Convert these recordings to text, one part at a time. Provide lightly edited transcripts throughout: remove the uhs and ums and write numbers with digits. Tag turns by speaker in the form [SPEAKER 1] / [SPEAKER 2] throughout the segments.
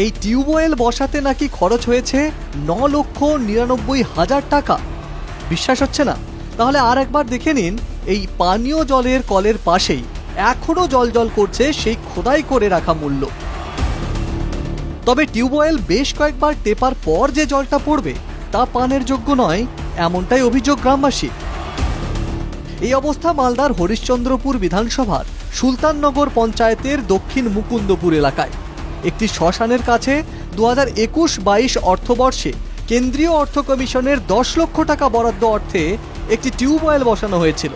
[SPEAKER 1] এই টিউবওয়েল বসাতে নাকি খরচ হয়েছে 9,99,000 টাকা। বিশ্বাস হচ্ছে না? তাহলে আর একবার দেখে নিন এই পানীয় জলের কলের পাশেই এখনো জল করছে সেই খোদাই করে রাখা মূল্য। তবে টিউবওয়েল বেশ কয়েকবার টেপার পর যে জলটা পড়বে তা পানের যোগ্য নয়, এমনটাই অভিযোগ গ্রামবাসী। এই অবস্থা মালদার হরিশ্চন্দ্রপুর বিধানসভার সুলতাননগর পঞ্চায়েতের দক্ষিণ মুকুন্দপুর এলাকায় একটি শ্মশানের কাছে 2021-22 অর্থবর্ষে কেন্দ্রীয় অর্থ কমিশনের 10 লক্ষ টাকা বরাদ্দ অর্থে একটি টিউবওয়েল বসানো হয়েছিল।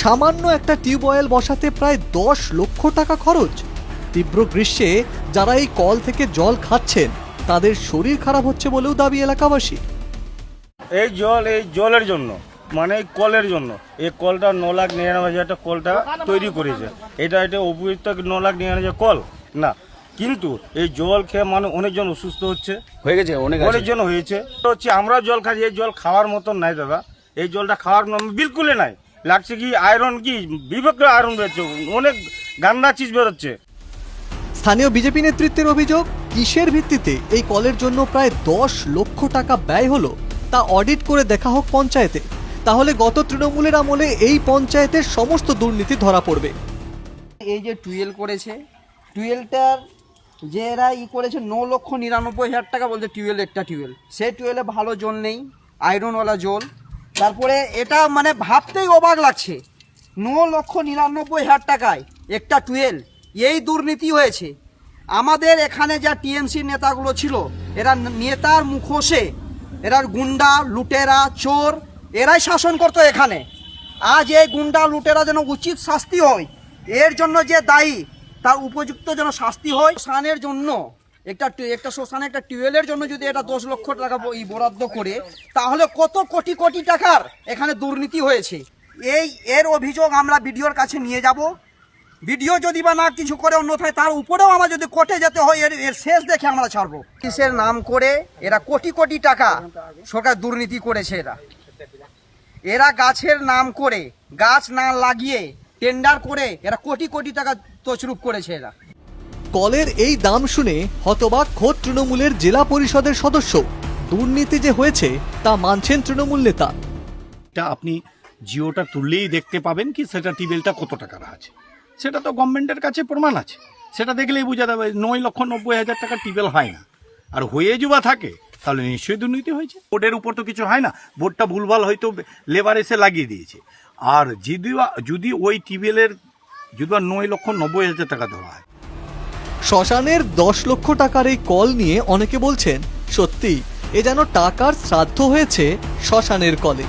[SPEAKER 1] সামান্য একটা টিউবওয়েল বসাতে প্রায় 10 লক্ষ টাকা খরচ। তীব্র গ্রীষ্মে যারা এই কল থেকে জল খাচ্ছেন তাদের শরীর খারাপ হচ্ছে বলেও দাবি এলাকাবাসী।
[SPEAKER 2] এই জলের জন্য, মানে এই কলের জন্য, এই কলটা 9,99,000 কলটা তৈরি করেছে। এটা উপযুক্ত 9,99,000 কল না, কিন্তু এই জল খেয়ে মানে অনেকজন অসুস্থ হয়ে গেছে, অনেকজন হয়েছে। আমরা জল খাচ্ছি, এই জল খাওয়ার মতন নাই দাদা। এই জলটা খাওয়ার বিলকুলই নাই। লাগছে কি আয়রন, কি বিবেক আয়রন বেরোচ্ছে, অনেক গান্দা চিজ বেরোচ্ছে।
[SPEAKER 1] স্থানীয় বিজেপি নেতৃত্বের অভিযোগ, কিসের ভিত্তিতে এই কলের জন্য প্রায় 10 লক্ষ টাকা ব্যয় হলো তা অডিট করে দেখা হোক পঞ্চায়েতে। তাহলে গত তৃণমূলের আমলে এই পঞ্চায়েতের সমস্ত দুর্নীতি ধরা পড়বে।
[SPEAKER 3] এই যে টুয়েল করেছে, টুয়েলটার যে এরা করেছে 9,99,000 টাকা বলছে টিউবওয়েল, একটা টিউবওয়েল। সেই টুয়েলে ভালো জল নেই, আয়রনওয়ালা জল। তারপরে এটা মানে ভাবতেই অবাক লাগছে, 9,99,000 টাকায় একটা টুয়েল, এই দুর্নীতি হয়েছে। আমাদের এখানে যা টিএমসি নেতাগুলো ছিল, এরা নেতার মুখোশে এরা গুন্ডা, লুটেরা, চোর, এরাই শাসন করতো এখানে। আজ এই গুন্ডা লুটেরা যেন উচিত শাস্তি হয়, এর জন্য যে দায়ী তার উপযুক্ত যেন শাস্তি হয়। শ্মশানের জন্য একটা শ্মশানে একটা টিউবওয়েলের জন্য যদি এটা 10 লক্ষ টাকা বরাদ্দ করে, তাহলে কত কোটি কোটি টাকার এখানে দুর্নীতি হয়েছে। এর অভিযোগ আমরা বিডিওর কাছে নিয়ে যাব। ভিডিও যদি বা না কিছু করে, অন্যথায় তার উপরেও আমরা যদি কোর্টে যেতে হয়, এর শেষ দেখে আমরা ছাড়বো। কিসের নাম করে এরা কোটি কোটি টাকা সরকার দুর্নীতি করেছে। এরা গাছের নাম করে, গাছ না লাগিয়ে টেন্ডার করে এরা কোটি কোটি টাকা তছরূপ করেছে। এরা
[SPEAKER 1] কলের এই দাম শুনে হতবাক খোদ তৃণমূলের জেলা পরিষদের সদস্য। দুর্নীতি যে হয়েছে তা মানছেন তৃণমূল নেতা।
[SPEAKER 4] আপনি জিওটা তুললেই দেখতে পাবেন কি সেটা টিউবওয়েলটা কত টাকার আছে, সেটা তো গভর্নমেন্টের কাছে প্রমাণ আছে। সেটা দেখলেই বোঝা যাবে 9,90,000 টাকা টিউবওয়েল হয় না। আর হয়ে যুবা থাকে তাহলে নিশ্চয়ই দুর্নীতি হয়েছে। বোর্ডের উপর তো কিছু হয় না, বোর্ডটা ভুলভাল হয়তো লেবার এসে লাগিয়ে দিয়েছে। আর যদি ওই টিউবওয়েলের যদি 9,90,000 টাকা ধরা হয়।
[SPEAKER 1] শ্মশানের 10 লক্ষ টাকার এই কল নিয়ে অনেকে বলছেন, সত্যি এ যেন টাকার শ্রাদ্ধ হয়েছে শ্মশানের কলে।